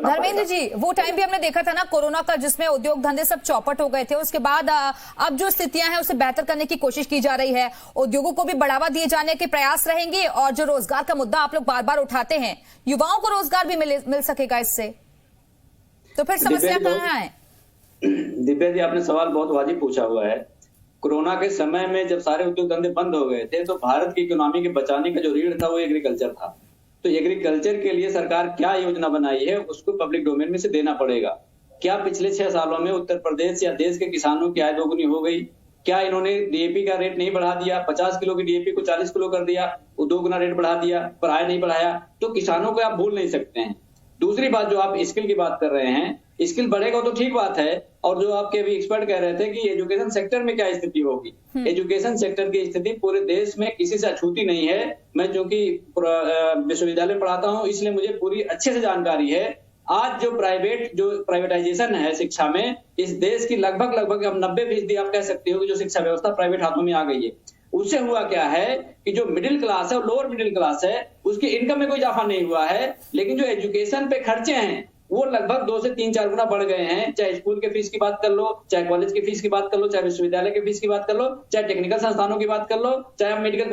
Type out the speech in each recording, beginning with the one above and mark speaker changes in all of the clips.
Speaker 1: करना पड़ेगा।
Speaker 2: धर्मेंद्र जी, वो टाइम भी हमने देखा था ना कोरोना का, जिसमें उद्योग धंधे सब चौपट हो गए थे। उसके बाद अब जो स्थितियां हैं उसे बेहतर करने की कोशिश की जा रही है, उद्योगों को भी बढ़ावा दिए जाने के प्रयास रहेंगे, और जो रोजगार का मुद्दा आप लोग बार बार उठाते हैं, युवाओं को रोजगार भी मिल सकेगा इससे, तो फिर समस्या कहाँ है?
Speaker 1: दिव्या जी, आपने सवाल बहुत वाजिब पूछा हुआ है। कोरोना के समय में जब सारे उद्योग धंधे बंद हो गए थे, तो भारत की इकोनॉमी के बचाने का जो रीढ़ था वो एग्रीकल्चर था। तो एग्रीकल्चर के लिए सरकार क्या योजना बनाई है, उसको पब्लिक डोमेन में से देना पड़ेगा। क्या पिछले 6 सालों में उत्तर प्रदेश या देश के किसानों की आय दोगुनी हो गई? क्या इन्होंने डीएपी का रेट नहीं बढ़ा दिया? 50 किलो की डीएपी को 40 किलो कर दिया, वो 2 गुना रेट बढ़ा दिया, पर आय नहीं बढ़ाया। तो किसानों को आप भूल नहीं सकते हैं। दूसरी बात, जो आप स्किल की बात कर रहे हैं, स्किल बढ़ेगा तो ठीक बात है। और जो आपके अभी एक्सपर्ट कह रहे थे कि एजुकेशन सेक्टर में क्या स्थिति होगी, एजुकेशन सेक्टर की स्थिति पूरे देश में किसी से अछूती नहीं है। मैं चूंकि विश्वविद्यालय में पढ़ाता हूं, इसलिए मुझे पूरी अच्छे से जानकारी है। आज जो प्राइवेटाइजेशन है शिक्षा में, इस देश की लगभग हम 90% आप कह सकते हो कि जो शिक्षा व्यवस्था प्राइवेट हाथों में आ गई है। उससे हुआ क्या है कि जो मिडिल क्लास है, लोअर मिडिल क्लास है, उसकी इनकम में कोई इजाफा नहीं हुआ है, लेकिन जो एजुकेशन पे खर्चे हैं वो लगभग 2 से 3-4 गुना बढ़ गए हैं। चाहे स्कूल के फीस की बात कर लो, चाहे कॉलेज की फीस की बात कर लो, चाहे विश्वविद्यालय की फीस की बात कर लो, चाहे टेक्निकल संस्थानों की बात कर लो, चाहे मेडिकल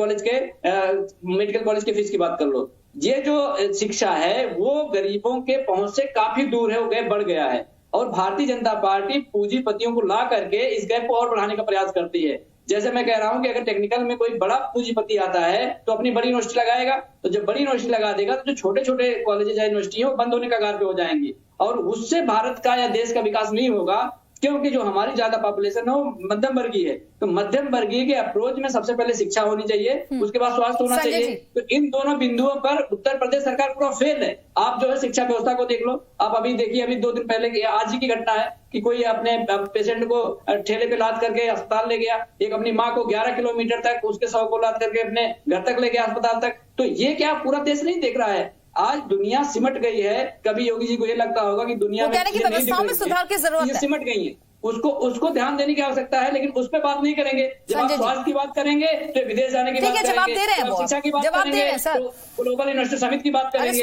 Speaker 1: कॉलेज की फीस की बात कर लो। ये जो शिक्षा है वो गरीबों के पहुंच से काफी दूर है, वो गैप बढ़ गया है। और भारतीय जनता पार्टी पूंजीपतियों को ला करके इस गैप को और बढ़ाने का प्रयास करती है। जैसे मैं कह रहा हूं कि अगर टेक्निकल में कोई बड़ा पूंजीपति आता है तो अपनी बड़ी यूनिवर्सिटी लगाएगा, तो जब बड़ी यूनिवर्सिटी लगा देगा तो जो छोटे छोटे कॉलेज या यूनिवर्सिटी है वो बंद होने का कगार पे हो जाएंगी, और उससे भारत का या देश का विकास नहीं होगा। क्योंकि जो हमारी ज्यादा पॉपुलेशन है वो मध्यम वर्गीय है, तो मध्यम वर्गीय के अप्रोच में सबसे पहले शिक्षा होनी चाहिए, उसके बाद स्वास्थ्य होना चाहिए। तो इन दोनों बिंदुओं पर उत्तर प्रदेश सरकार पूरा फेल है। आप जो है शिक्षा व्यवस्था को देख लो, आप अभी देखिए, अभी 2 दिन पहले आज ही की घटना है कि कोई अपने पेशेंट को ठेले पे लाद करके अस्पताल ले गया, एक अपनी माँ को 11 किलोमीटर तक उसके 100 को लाद करके अपने घर तक ले गया, अस्पताल तक। तो ये क्या पूरा देश नहीं देख रहा है? आज दुनिया सिमट गई है। कभी योगी जी को ये लगता होगा कि दुनिया में
Speaker 2: व्यवस्थाओं में सुधार की जरूरत है,
Speaker 1: सिमट गई है, उसको ध्यान देने की आवश्यकता है, लेकिन उस पर बात नहीं करेंगे। जब आप स्वास्थ्य की बात करेंगे तो विदेश जाने की बात करेंगे, शिक्षा की बात करेंगे, ग्लोबल इन्वेस्टर समिट की बात करेंगे,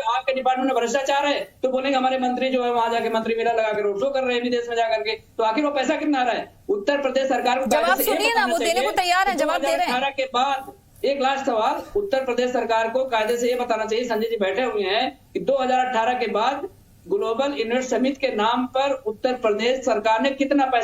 Speaker 1: आपके डिपार्टमेंट में भ्रष्टाचार है तो बोलेंगे हमारे मंत्री जो है वहां जाके मंत्री मेला लगा के रोड शो कर रहे हैं विदेश में जाकर के। तो आखिर वो पैसा कितना आ रहा है? उत्तर प्रदेश सरकार को
Speaker 2: जवाब सुनिए ना, वो देने को तैयार है, जवाब दे रहे हैं।
Speaker 1: 2018 के बाद एक लास्ट सवाल, उत्तर प्रदेश सरकार को कायदे से ये बताना चाहिए, संजय जी बैठे हुए हैं, कि 2018 के बाद ग्लोबल इन्वेस्ट समिट के नाम पर उत्तर प्रदेश सरकार ने कितना पैसा